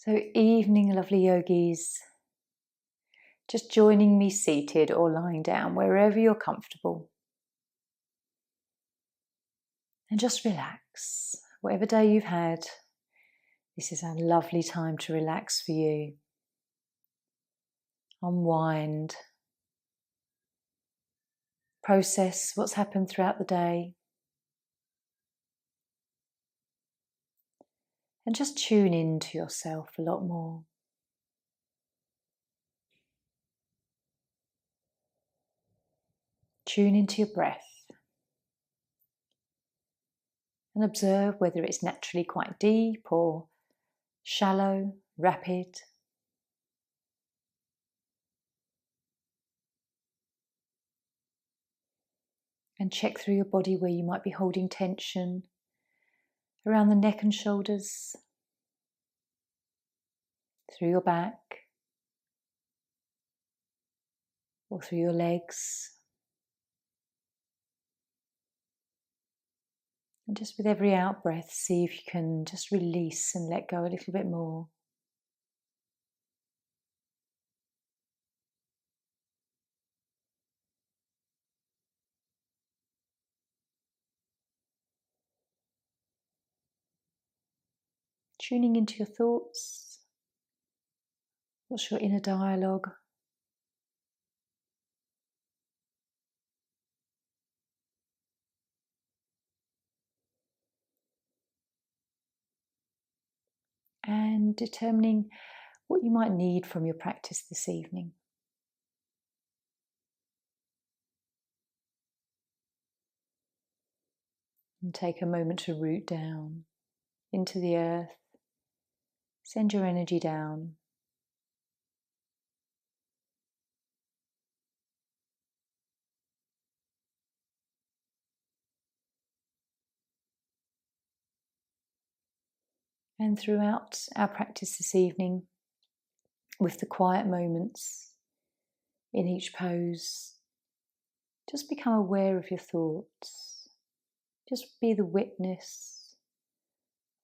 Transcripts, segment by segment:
So evening, lovely yogis. Just joining me seated or lying down, wherever you're comfortable. And just relax. Whatever day you've had, this is a lovely time to relax for you. Unwind. Process what's happened throughout the day. And just tune in to yourself a lot more. Tune into your breath. And observe whether it's naturally quite deep or shallow, rapid. And check through your body where you might be holding tension around the neck and shoulders, through your back, or through your legs. And just with every out breath, see if you can just release and let go a little bit more. Tuning into your thoughts. What's your inner dialogue? And determining what you might need from your practice this evening. And take a moment to root down into the earth. Send your energy down. And throughout our practice this evening, with the quiet moments in each pose, just become aware of your thoughts. Just be the witness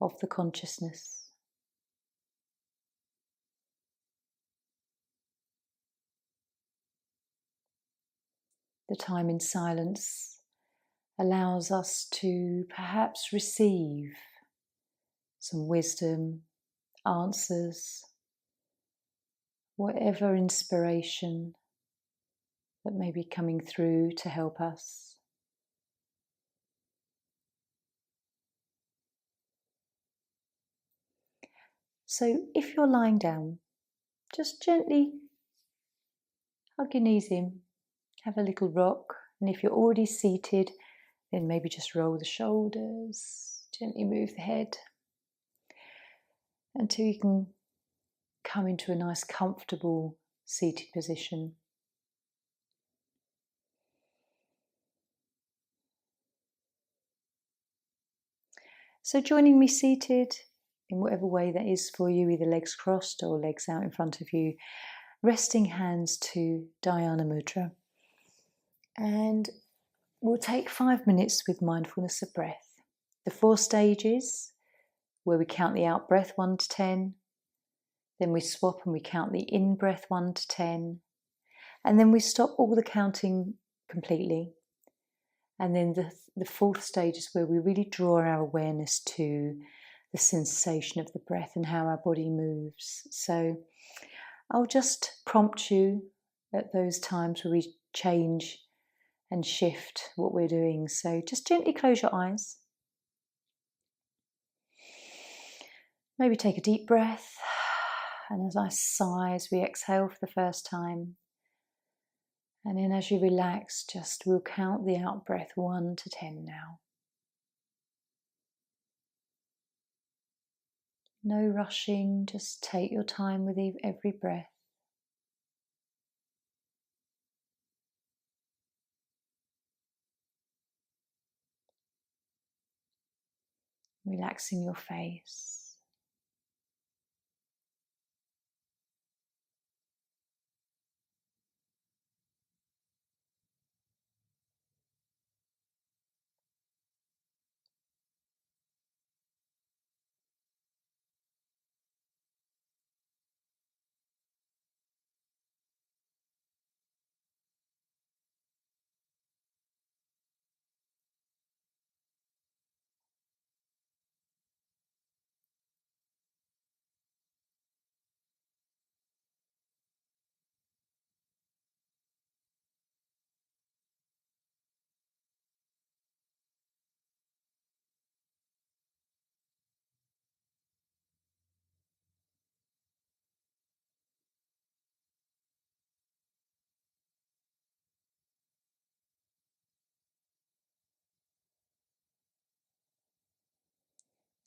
of the consciousness. The time in silence allows us to perhaps receive some wisdom, answers, whatever inspiration that may be coming through to help us. So if you're lying down, just gently hug your knees in, have a little rock, and if you're already seated, then maybe just roll the shoulders, gently move the head until you can come into a nice comfortable seated position. So joining me seated in whatever way that is for you, either legs crossed or legs out in front of you, resting hands to Dhyana Mudra. And we'll take 5 minutes with mindfulness of breath. The 4 stages where we count the out breath 1 to 10, then we swap and we count the in breath 1 to 10, and then we stop all the counting completely. And then the 4th stage is where we really draw our awareness to the sensation of the breath and how our body moves. So I'll just prompt you at those times where we change and shift what we're doing. So just gently close your eyes. Maybe take a deep breath, and as I sigh as we exhale for the first time. And then as you relax, we'll count the out breath 1 to 10 now. No rushing, just take your time with every breath. Relaxing your face.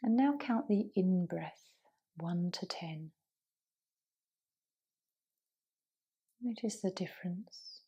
And now count the in-breath, 1 to 10. Notice the difference.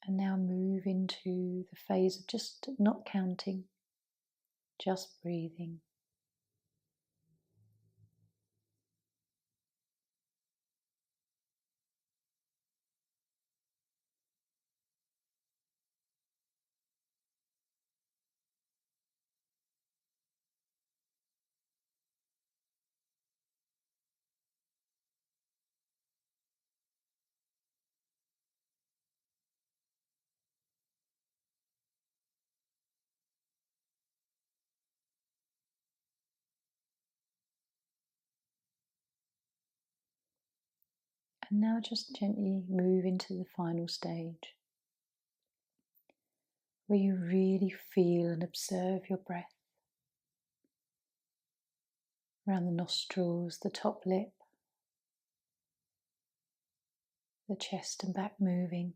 And now move into the phase of just not counting, just breathing. And now just gently move into the final stage, where you really feel and observe your breath around the nostrils, the top lip, the chest and back moving.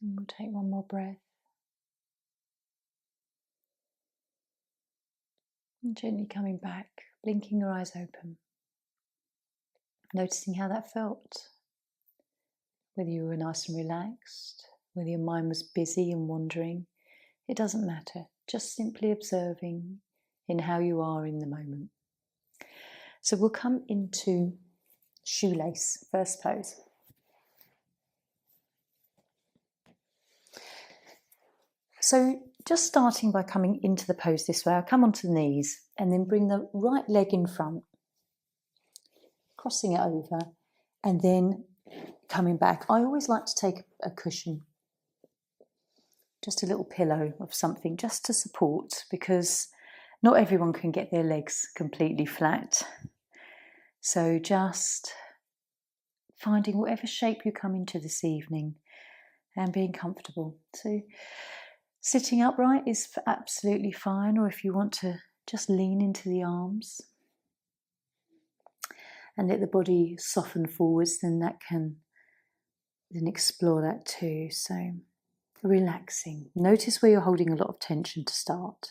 And we'll take one more breath. And gently coming back, blinking your eyes open. Noticing how that felt. Whether you were nice and relaxed, whether your mind was busy and wandering, it doesn't matter. Just simply observing in how you are in the moment. So we'll come into shoelace, first pose. So just starting by coming into the pose this way, I'll come onto the knees and then bring the right leg in front, crossing it over, and then coming back. I always like to take a cushion, just a little pillow of something, just to support, because not everyone can get their legs completely flat. So just finding whatever shape you come into this evening and being comfortable. So sitting upright is absolutely fine, or if you want to just lean into the arms and let the body soften forwards, then that can then explore that too. So relaxing. Notice where you're holding a lot of tension to start.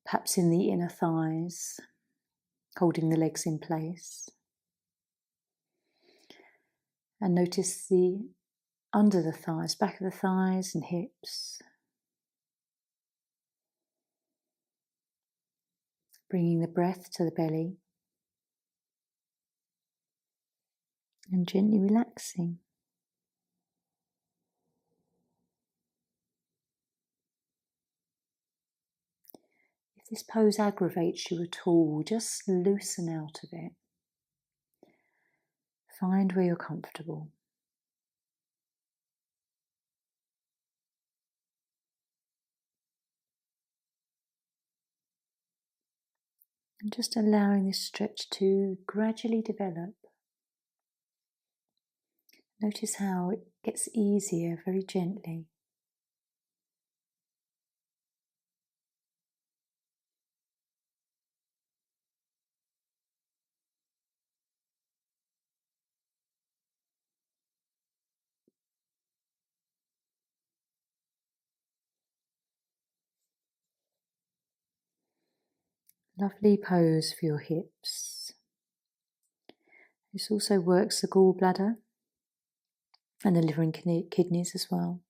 Perhaps in the inner thighs, holding the legs in place. And notice the under the thighs, back of the thighs and hips. Bringing the breath to the belly. And gently relaxing. If this pose aggravates you at all, just loosen out of it. Find where you're comfortable. And just allowing this stretch to gradually develop. Notice how it gets easier very gently. Lovely pose for your hips. This also works the gallbladder and the liver and kidneys as well.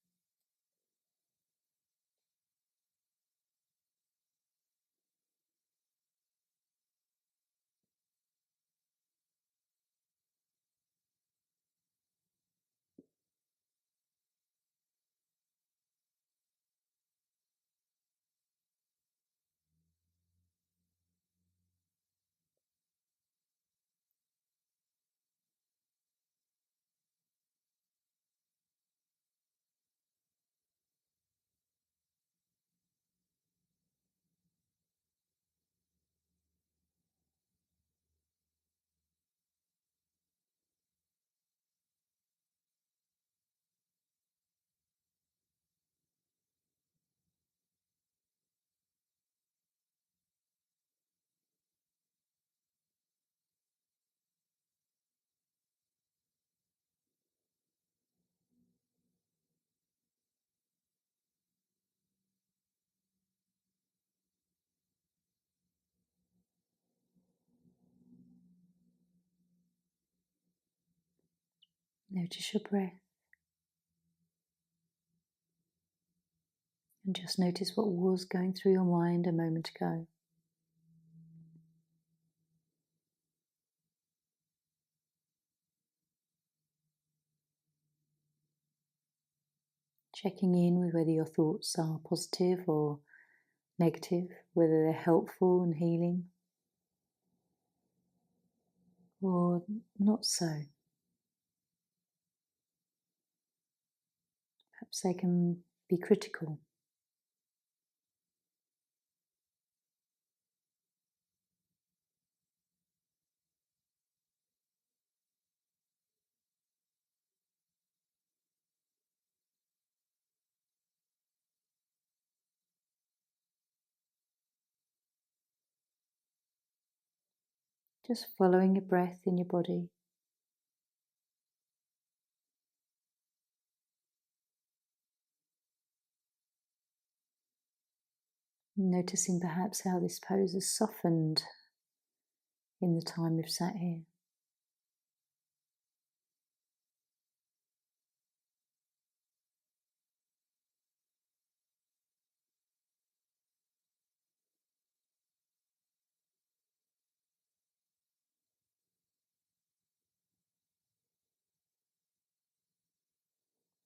Notice your breath. And just notice what was going through your mind a moment ago. Checking in with whether your thoughts are positive or negative, whether they're helpful and healing or not so. Perhaps they can be critical. Just following your breath in your body. Noticing perhaps how this pose has softened in the time we've sat here.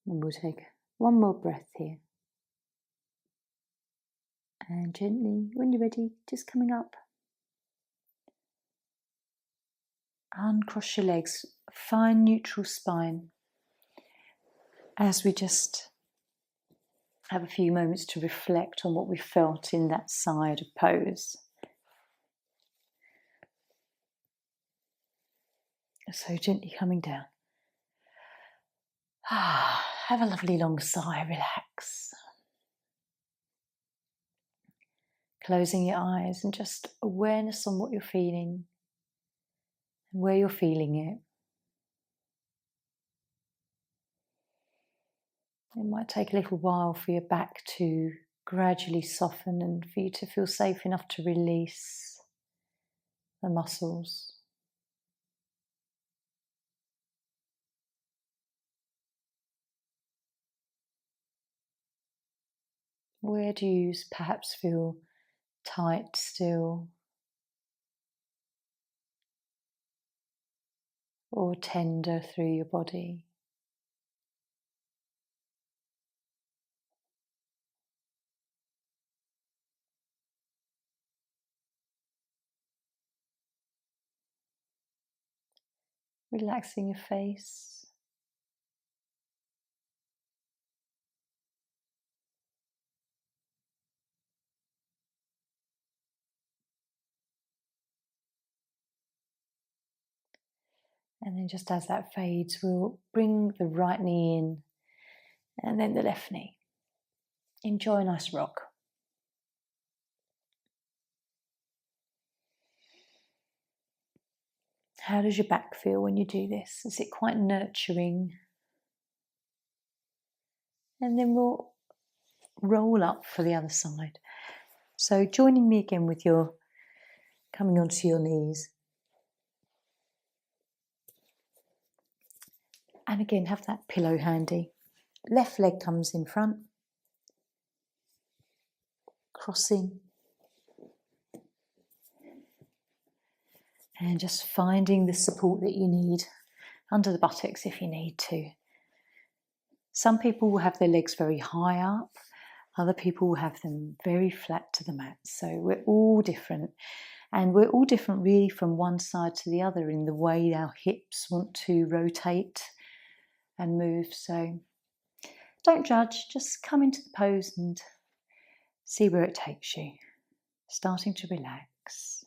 And we'll take one more breath here. And gently, when you're ready, just coming up. Uncross your legs, find neutral spine. As we just have a few moments to reflect on what we felt in that side of pose. So gently coming down. Have a lovely long sigh, relax. Closing your eyes and just awareness on what you're feeling and where you're feeling it. It might take a little while for your back to gradually soften and for you to feel safe enough to release the muscles. Where do you perhaps feel tight still or tender through your body? relaxing your face. And then just as that fades, we'll bring the right knee in and then the left knee. Enjoy a nice rock. How does your back feel when you do this? Is it quite nurturing? And then we'll roll up for the other side. So joining me again with your coming onto your knees. And again, have that pillow handy. Left leg comes in front, crossing. And just finding the support that you need under the buttocks if you need to. Some people will have their legs very high up. Other people will have them very flat to the mat. So we're all different. And we're all different really from one side to the other in the way our hips want to rotate and move. So don't judge, just come into the pose and see where it takes you. Starting to relax.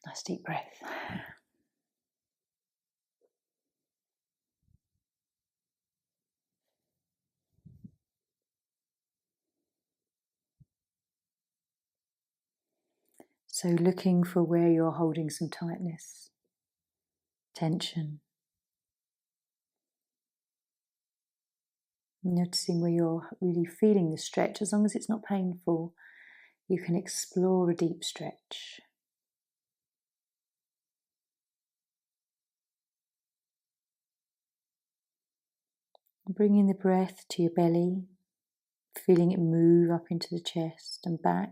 Nice deep breath. So looking for where you're holding some tightness, tension. Noticing where you're really feeling the stretch. As long as it's not painful, you can explore a deep stretch. Bringing the breath to your belly, feeling it move up into the chest and back.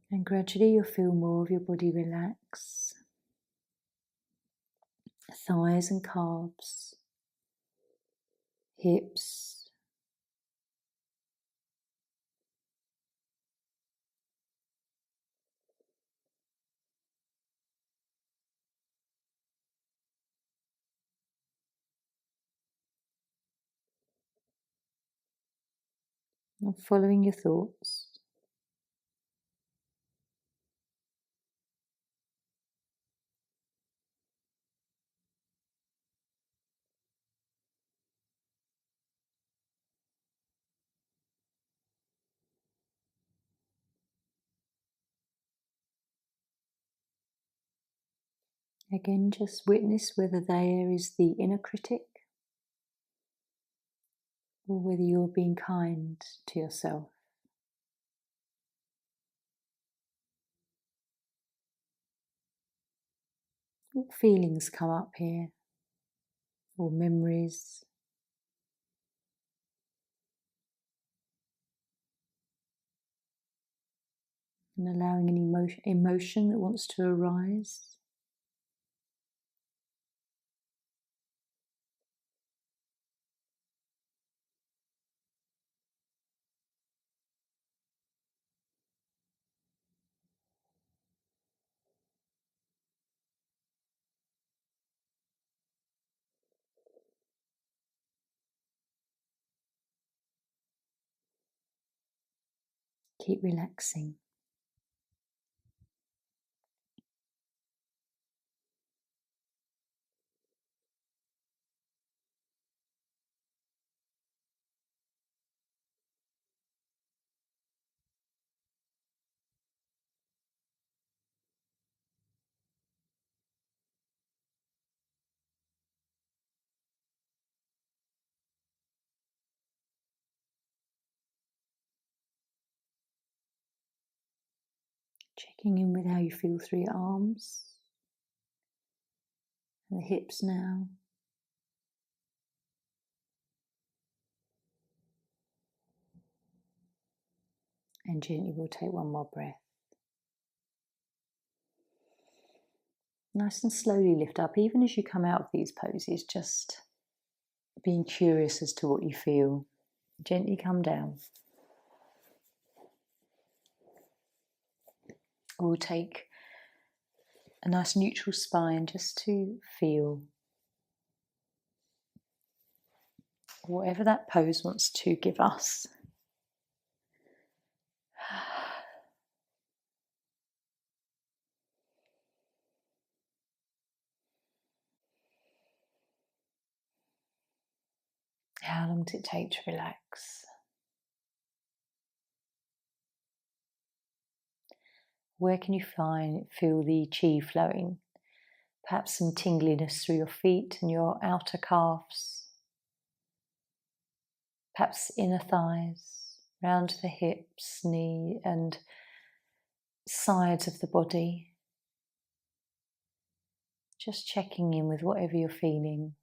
And gradually you'll feel more of your body relax. Thighs and calves, hips, and following your thoughts. Again, just witness whether there is the inner critic or whether you're being kind to yourself. What feelings come up here, or memories? And allowing any emotion that wants to arise. Keep relaxing. Checking in with how you feel through your arms and the hips now. And gently we'll take one more breath. Nice and slowly lift up, even as you come out of these poses, just being curious as to what you feel. Gently come down. We'll take a nice neutral spine just to feel whatever that pose wants to give us. How long does it take to relax? Where can you feel the chi flowing? Perhaps some tingliness through your feet and your outer calves. Perhaps inner thighs, round the hips, knee and sides of the body. Just checking in with whatever you're feeling.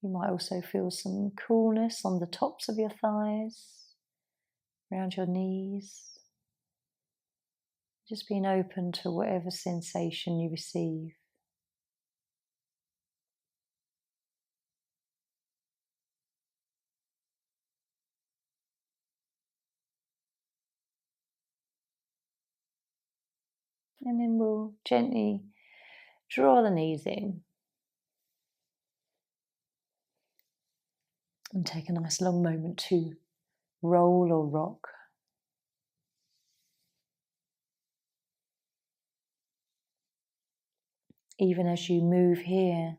You might also feel some coolness on the tops of your thighs, around your knees. Just being open to whatever sensation you receive. And then we'll gently draw the knees in. And take a nice long moment to roll or rock. Even as you move here,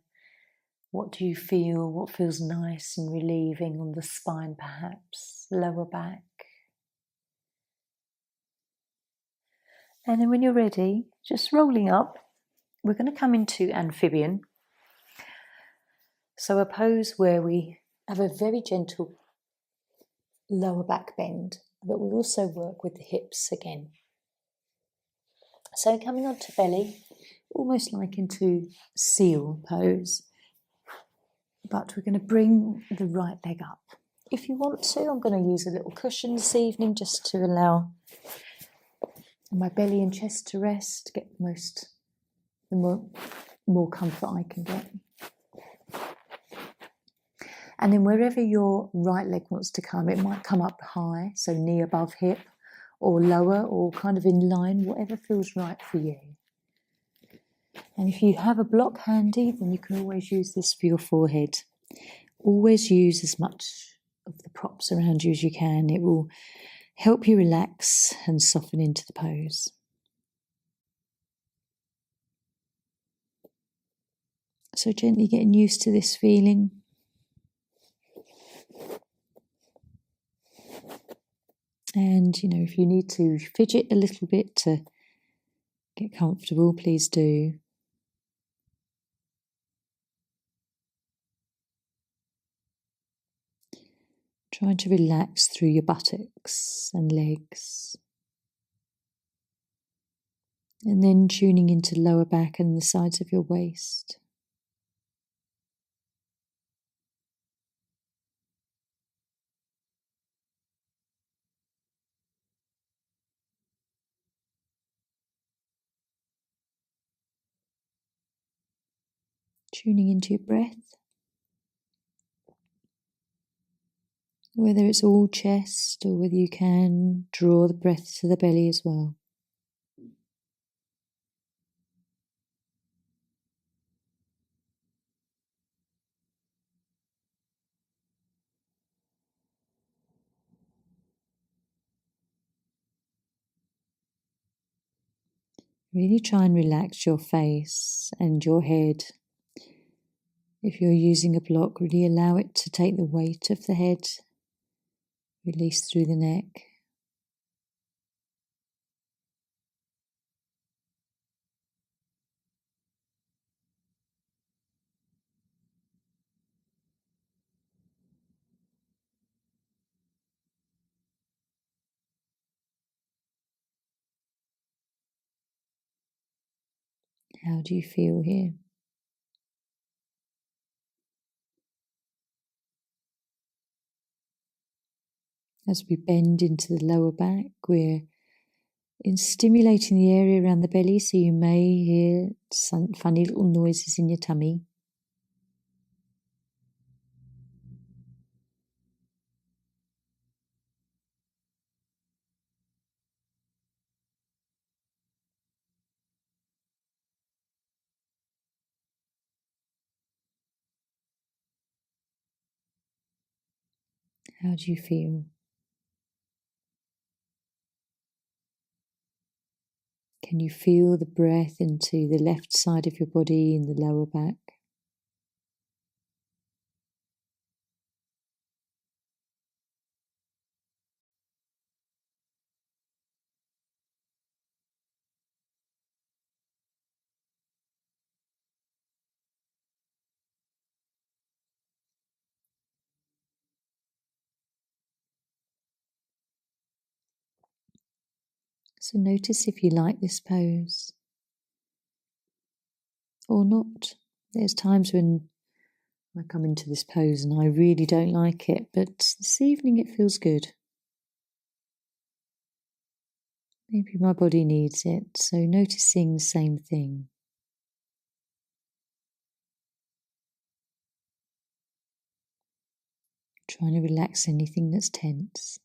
what do you feel? What feels nice and relieving on the spine perhaps? Lower back. And then when you're ready, just rolling up, we're going to come into amphibian. So a pose where we have a very gentle lower back bend, but we also work with the hips again. So coming onto belly, almost like into seal pose, but we're going to bring the right leg up. If you want to, I'm going to use a little cushion this evening just to allow my belly and chest to rest, get the more comfort I can get. And then wherever your right leg wants to come, it might come up high, so knee above hip, or lower, or kind of in line, whatever feels right for you. And if you have a block handy, then you can always use this for your forehead. Always use as much of the props around you as you can. It will help you relax and soften into the pose. So gently getting used to this feeling. And, if you need to fidget a little bit to get comfortable, please do. Trying to relax through your buttocks and legs. And then tuning into lower back and the sides of your waist. Tuning into your breath. Whether it's all chest or whether you can draw the breath to the belly as well. Really try and relax your face and your head. If you're using a block, really allow it to take the weight of the head. Release through the neck. How do you feel here? As we bend into the lower back, we're stimulating the area around the belly, so you may hear some funny little noises in your tummy. How do you feel? Can you feel the breath into the left side of your body in the lower back? So notice if you like this pose or not. There's times when I come into this pose and I really don't like it, but this evening it feels good. Maybe my body needs it, so noticing the same thing. Trying to relax anything that's tense.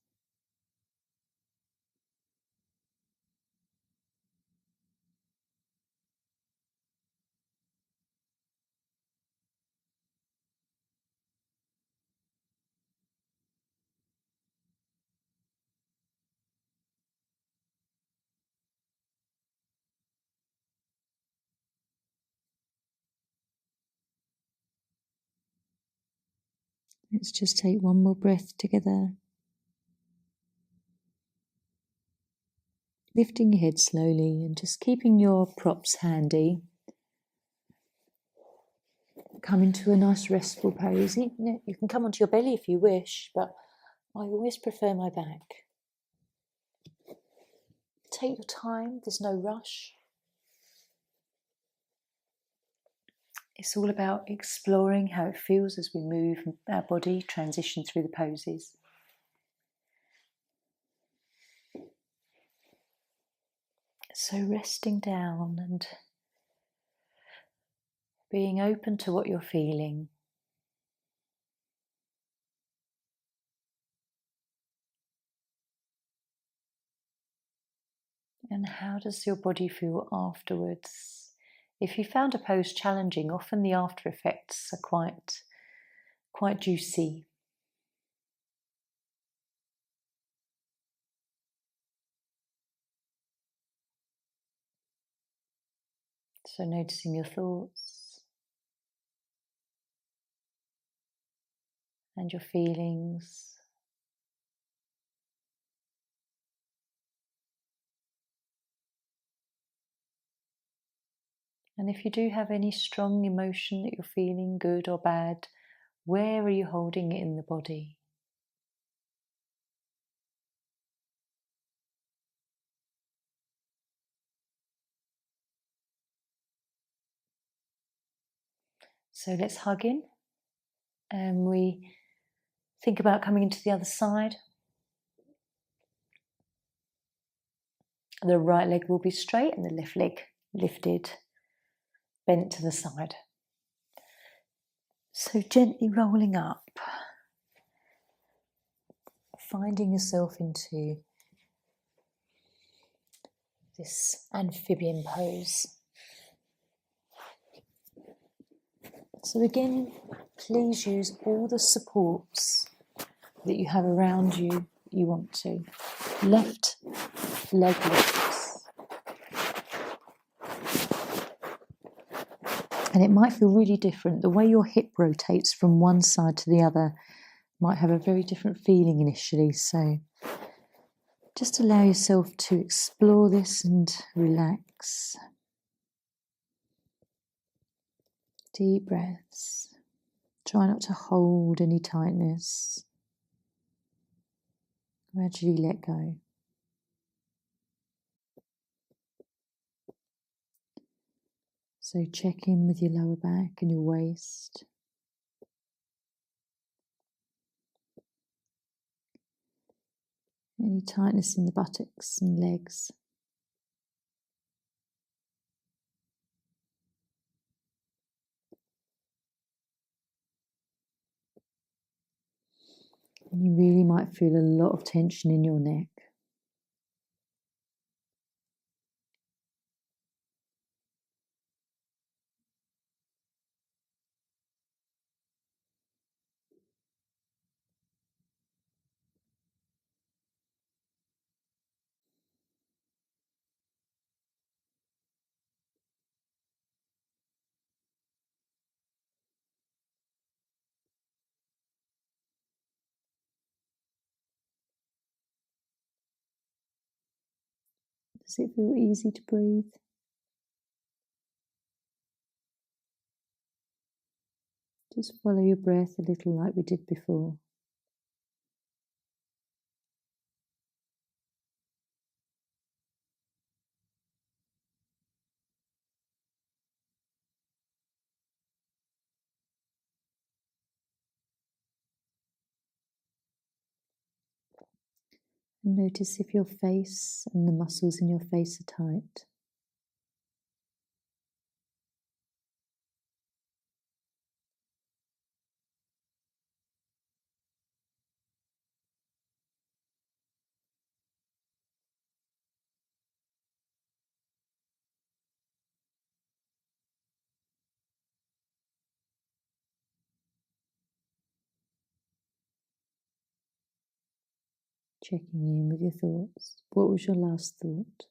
Let's just take one more breath together. Lifting your head slowly and just keeping your props handy. Come into a nice restful pose. You can come onto your belly if you wish, but I always prefer my back. Take your time, there's no rush. It's all about exploring how it feels as we move our body, transition through the poses. So resting down and being open to what you're feeling. And how does your body feel afterwards? If you found a pose challenging, often the after effects are quite juicy. So noticing your thoughts and your feelings. And if you do have any strong emotion that you're feeling, good or bad, where are you holding it in the body? So let's hug in, and we think about coming into the other side. The right leg will be straight and the left leg lifted, bent to the side. So gently rolling up, finding yourself into this amphibian pose. So again, please use all the supports that you have around you want to. Left leg lifts. And it might feel really different. The way your hip rotates from one side to the other might have a very different feeling initially. So just allow yourself to explore this and relax. Deep breaths. Try not to hold any tightness. Gradually let go. So check in with your lower back and your waist. Any tightness in the buttocks and legs. And you really might feel a lot of tension in your neck. Does it feel easy to breathe? Just follow your breath a little like we did before. And notice if your face and the muscles in your face are tight. Checking in with your thoughts. What was your last thought?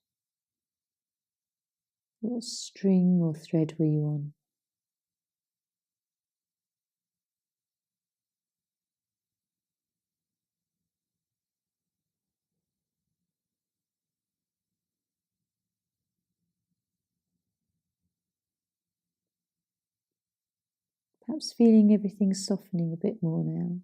What string or thread were you on? Perhaps feeling everything softening a bit more now.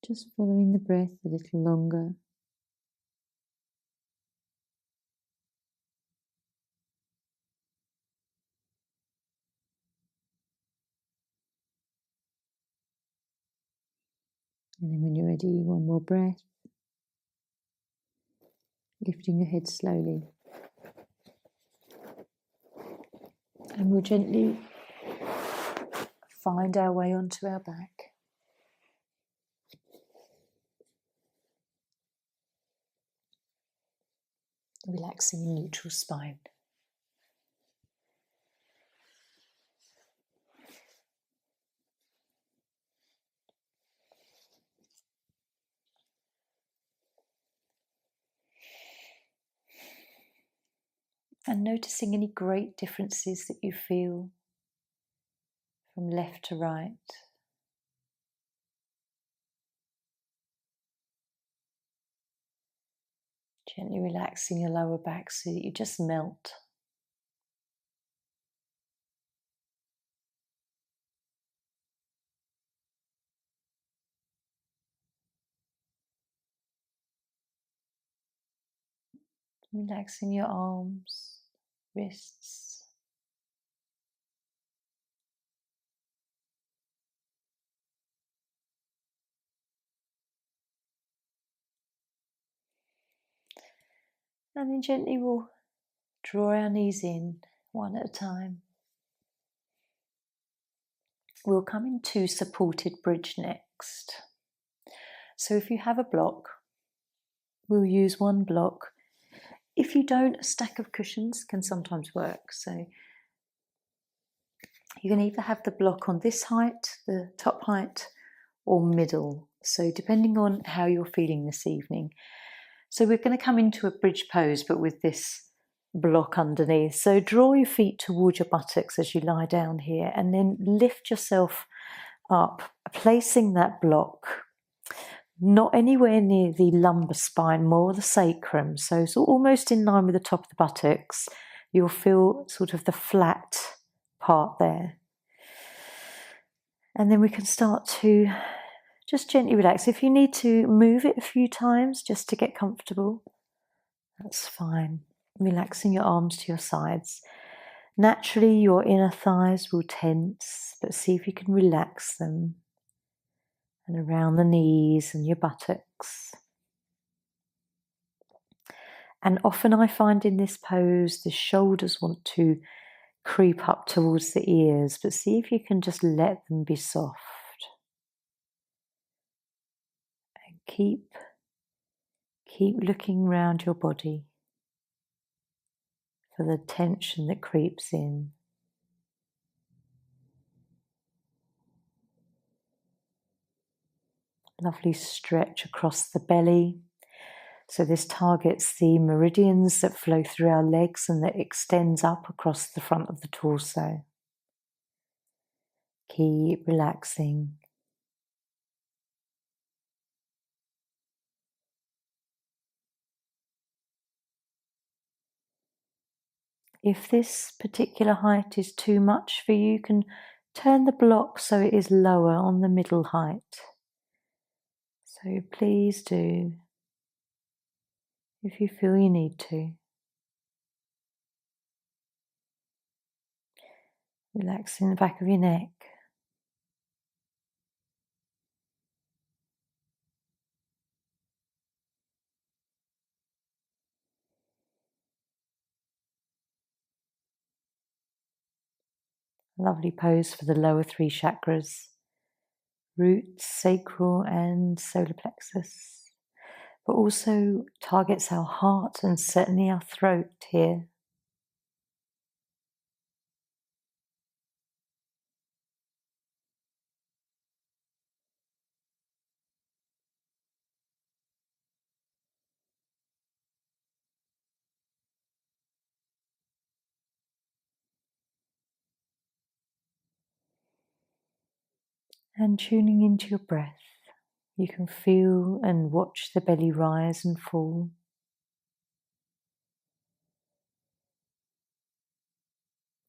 Just following the breath a little longer. And then when you're ready, one more breath. Lifting your head slowly. And we'll gently find our way onto our back. Relaxing the neutral spine. And noticing any great differences that you feel from left to right. Gently relaxing your lower back so that you just melt. Relaxing your arms, wrists. And then gently we'll draw our knees in one at a time. We'll come into supported bridge next. So if you have a block, we'll use one block. If you don't, a stack of cushions can sometimes work. So you can either have the block on this height, the top height, or middle. So depending on how you're feeling this evening. So we're going to come into a bridge pose, but with this block underneath. So draw your feet towards your buttocks as you lie down here, and then lift yourself up, placing that block not anywhere near the lumbar spine, more the sacrum. So it's almost in line with the top of the buttocks. You'll feel sort of the flat part there. And then we can start to just gently relax. If you need to move it a few times just to get comfortable, that's fine. Relaxing your arms to your sides. Naturally, your inner thighs will tense, but see if you can relax them. And around the knees and your buttocks. And often I find in this pose, the shoulders want to creep up towards the ears, but see if you can just let them be soft. And keep looking around your body for the tension that creeps in. Lovely stretch across the belly. So this targets the meridians that flow through our legs and that extends up across the front of the torso. Keep relaxing. If this particular height is too much for you, you can turn the block so it is lower on the middle height. So please do, if you feel you need to. Relaxing the back of your neck. Lovely pose for the lower three chakras. Roots, sacral and solar plexus. But also targets our heart and certainly our throat here. And tuning into your breath, you can feel and watch the belly rise and fall.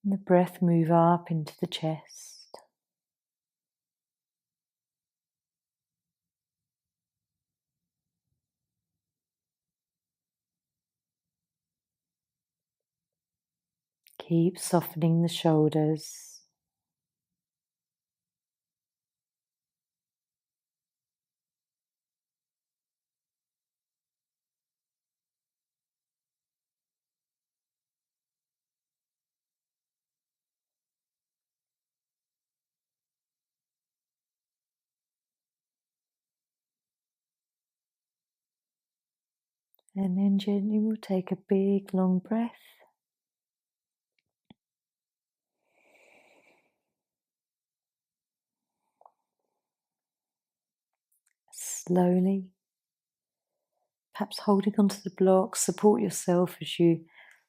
And the breath move up into the chest. Keep softening the shoulders. And then gently we'll take a big long breath. Slowly, perhaps holding onto the block, support yourself as you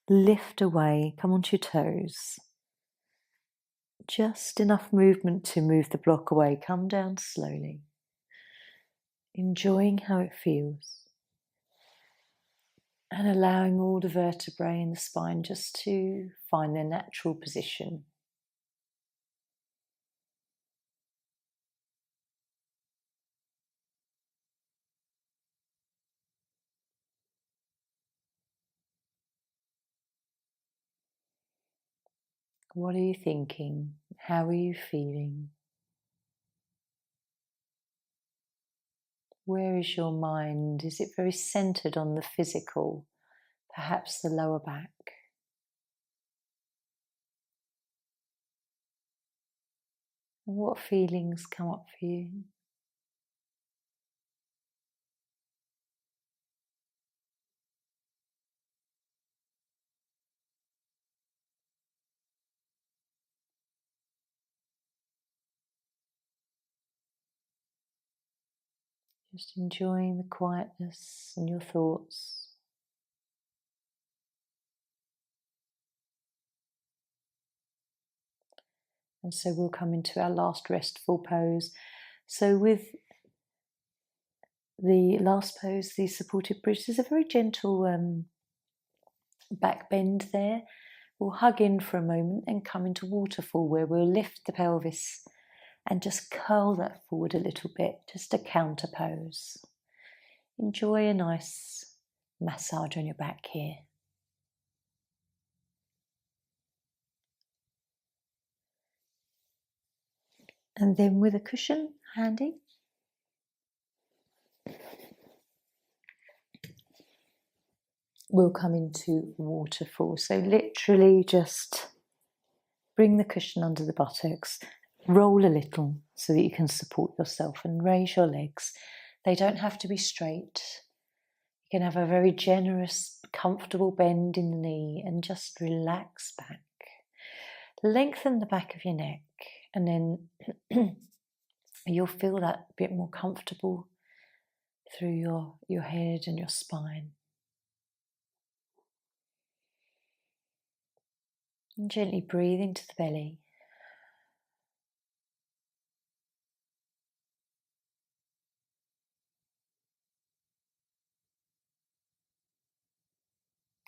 lift away, come onto your toes. Just enough movement to move the block away. Come down slowly, enjoying how it feels. And allowing all the vertebrae in the spine just to find their natural position. What are you thinking? How are you feeling? Where is your mind? Is it very centered on the physical, perhaps the lower back? What feelings come up for you? Just enjoying the quietness and your thoughts. And so we'll come into our last restful pose. So with the last pose, the supported bridge, there's a very gentle back bend there. We'll hug in for a moment and come into waterfall, where we'll lift the pelvis and just curl that forward a little bit, just a counter pose. Enjoy a nice massage on your back here. And then with a cushion handy, we'll come into waterfall. So literally just bring the cushion under the buttocks, roll a little so that you can support yourself, and raise your legs. They don't have to be straight. You can have a very generous, comfortable bend in the knee and just relax back. Lengthen the back of your neck, and then you'll feel that bit more comfortable through your head and your spine. And gently breathe into the belly.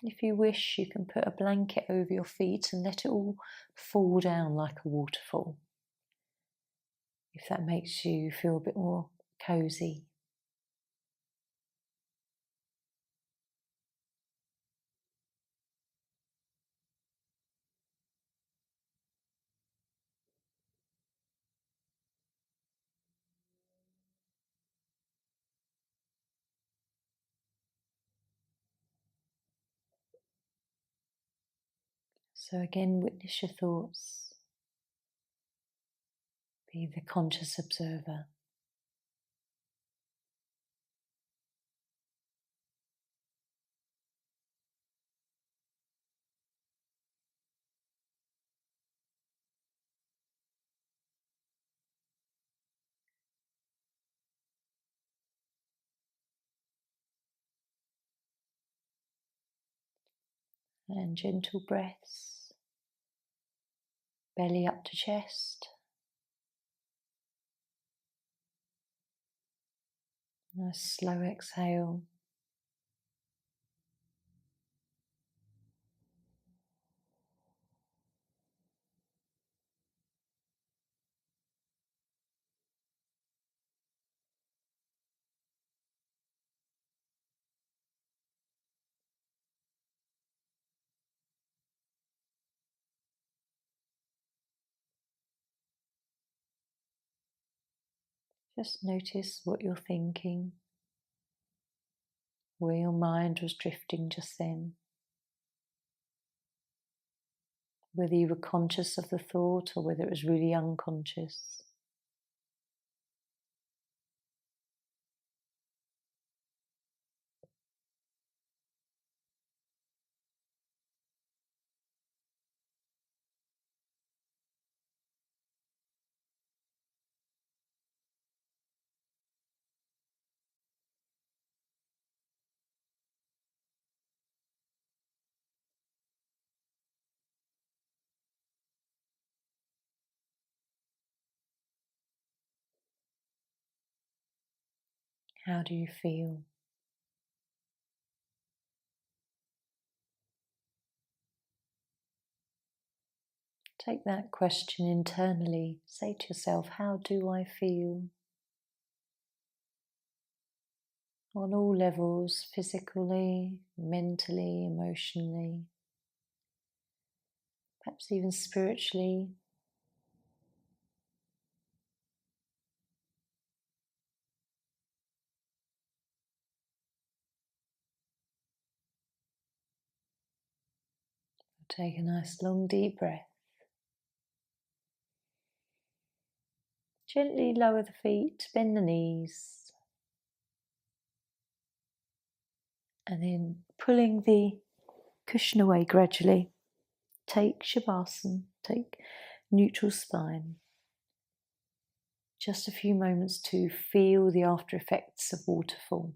If you wish, you can put a blanket over your feet and let it all fall down like a waterfall, if that makes you feel a bit more cosy. So again, witness your thoughts. Be the conscious observer. And gentle breaths, belly up to chest. Nice slow exhale. Just notice what you're thinking, where your mind was drifting just then. Whether you were conscious of the thought or whether it was really unconscious. How do you feel? Take that question internally. Say to yourself, how do I feel? On all levels, physically, mentally, emotionally, perhaps even spiritually. Take a nice long deep breath. Gently lower the feet, bend the knees. And then pulling the cushion away gradually. Take Shavasana, take neutral spine. Just a few moments to feel the after effects of waterfall.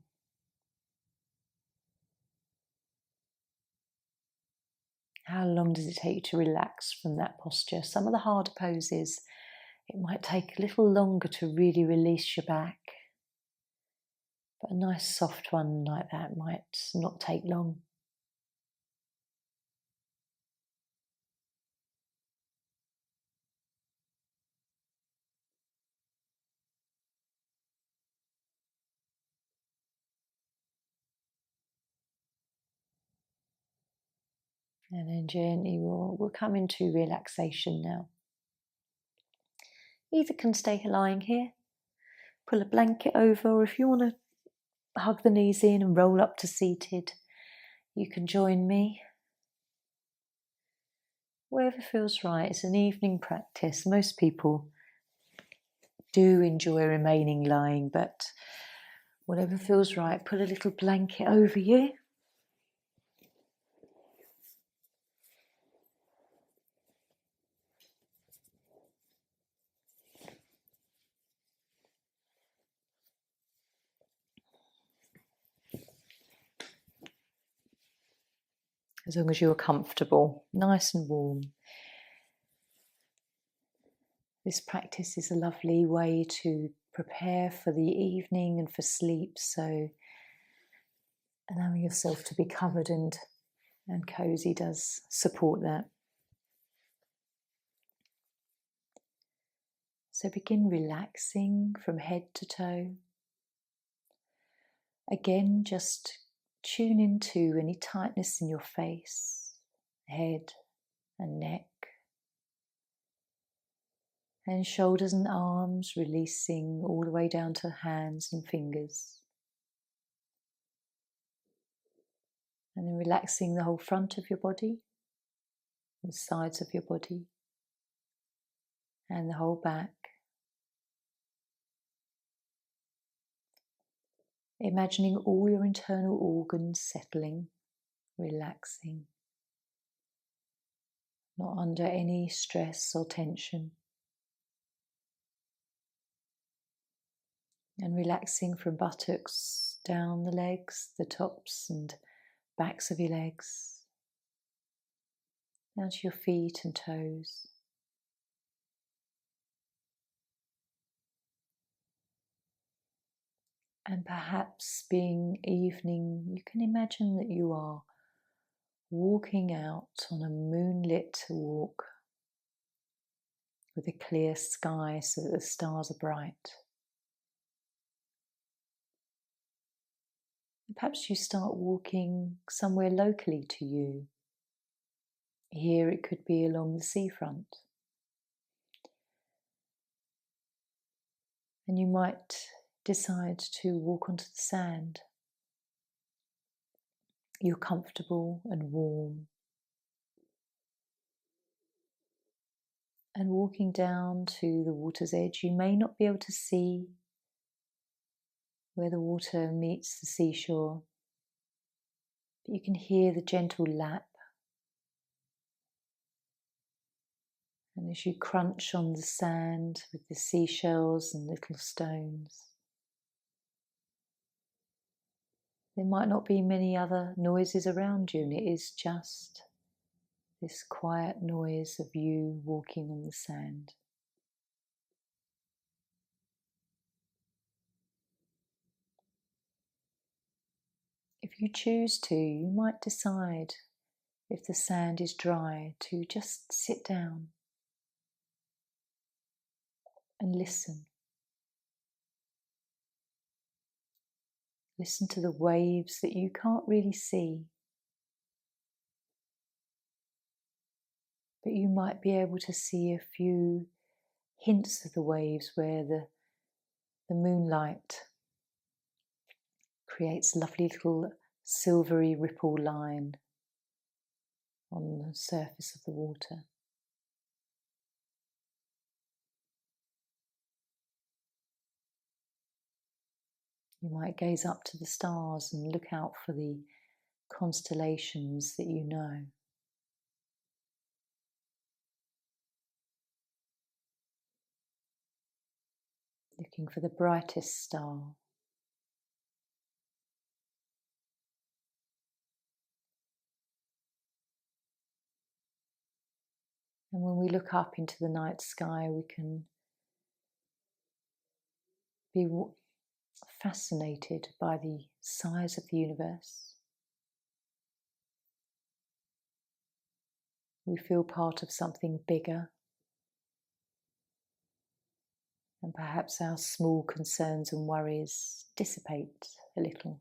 How long does it take you to relax from that posture? Some of the harder poses, it might take a little longer to really release your back. But a nice soft one like that might not take long. And then gently we'll come into relaxation now. Either can stay lying here, pull a blanket over, or if you want to hug the knees in and roll up to seated, you can join me. Wherever feels right. It's an evening practice. Most people do enjoy remaining lying, but whatever feels right, put a little blanket over you. As long as you're comfortable, nice and warm. This practice is a lovely way to prepare for the evening and for sleep, so allowing yourself to be covered and cosy does support that. So begin relaxing from head to toe. Again, just tune into any tightness in your face, head and neck, and shoulders and arms, releasing all the way down to hands and fingers. And then relaxing the whole front of your body, the sides of your body, and the whole back. Imagining all your internal organs settling, relaxing, not under any stress or tension. And relaxing from buttocks down the legs, the tops and backs of your legs, down to your feet and toes. And perhaps being evening, you can imagine that you are walking out on a moonlit walk with a clear sky so that the stars are bright. Perhaps you start walking somewhere locally to you. Here it could be along the seafront. And you might decide to walk onto the sand. You're comfortable and warm. And walking down to the water's edge, you may not be able to see where the water meets the seashore, but you can hear the gentle lap. And as you crunch on the sand with the seashells and little stones, there might not be many other noises around you, and it is just this quiet noise of you walking on the sand. If you choose to, you might decide, if the sand is dry, to just sit down and listen. Listen to the waves that you can't really see, but you might be able to see a few hints of the waves where the moonlight creates a lovely little silvery ripple line on the surface of the water. You might gaze up to the stars and look out for the constellations that you know. Looking for the brightest star. And when we look up into the night sky, we can be fascinated by the size of the universe. We feel part of something bigger, and perhaps our small concerns and worries dissipate a little.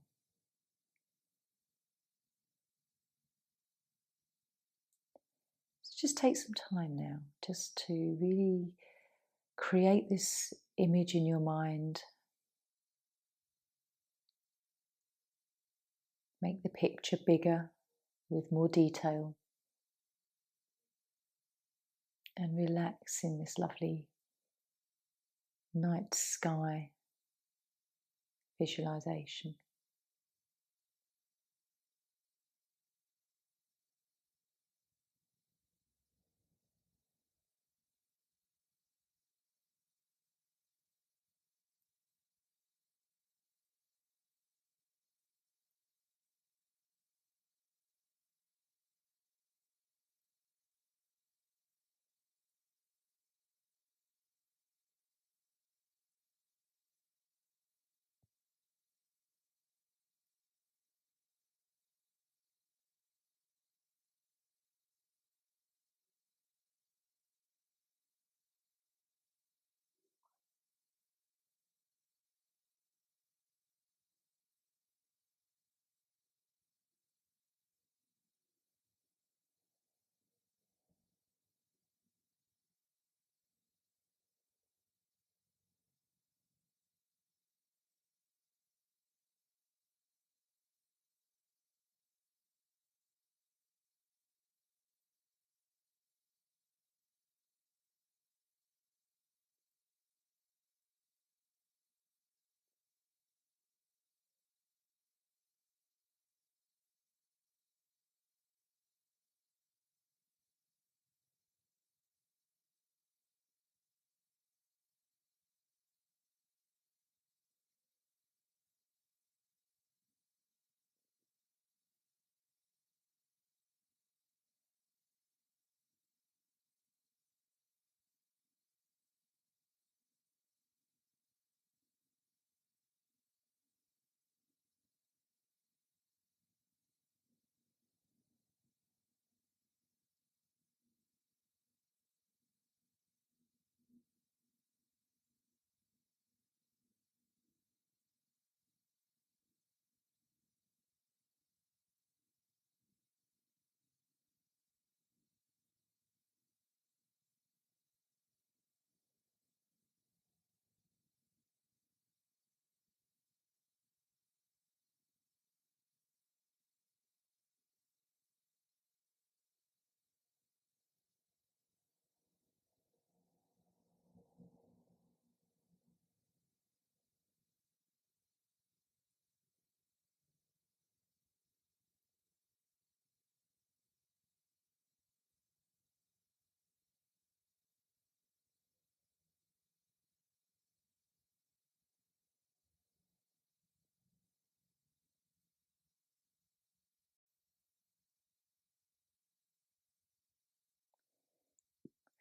So just take some time now just to really create this image in your mind. Make the picture bigger with more detail. And relax in this lovely night sky visualization.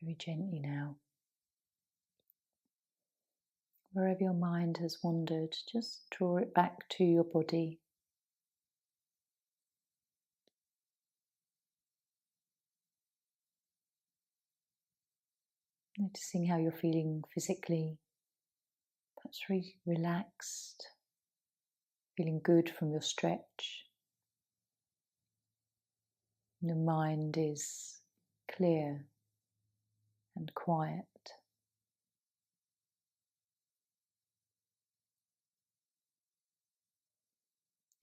Very gently now. Wherever your mind has wandered, just draw it back to your body. Noticing how you're feeling physically, perhaps relaxed, feeling good from your stretch. Your mind is clear and quiet.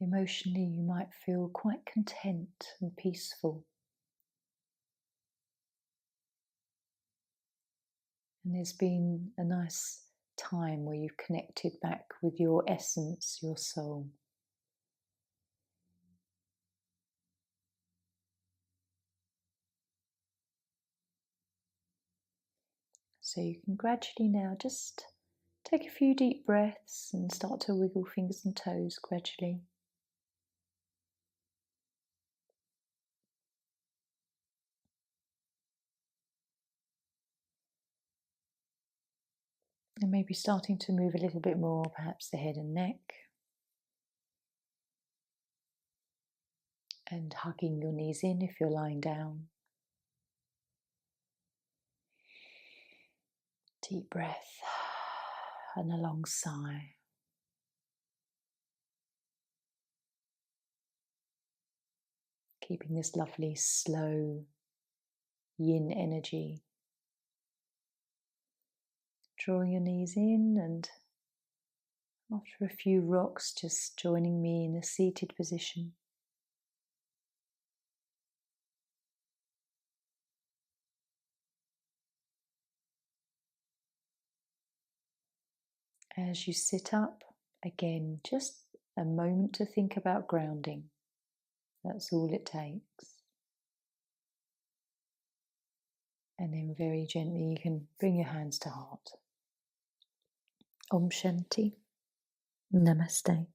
Emotionally, you might feel quite content and peaceful. And there's been a nice time where you've connected back with your essence, your soul. So you can gradually now just take a few deep breaths and start to wiggle fingers and toes gradually. And maybe starting to move a little bit more, perhaps the head and neck. And hugging your knees in if you're lying down. Deep breath and a long sigh. Keeping this lovely slow yin energy. Drawing your knees in, and after a few rocks, just joining me in a seated position. As you sit up, again, just a moment to think about grounding. That's all it takes. And then very gently you can bring your hands to heart. Om Shanti. Namaste.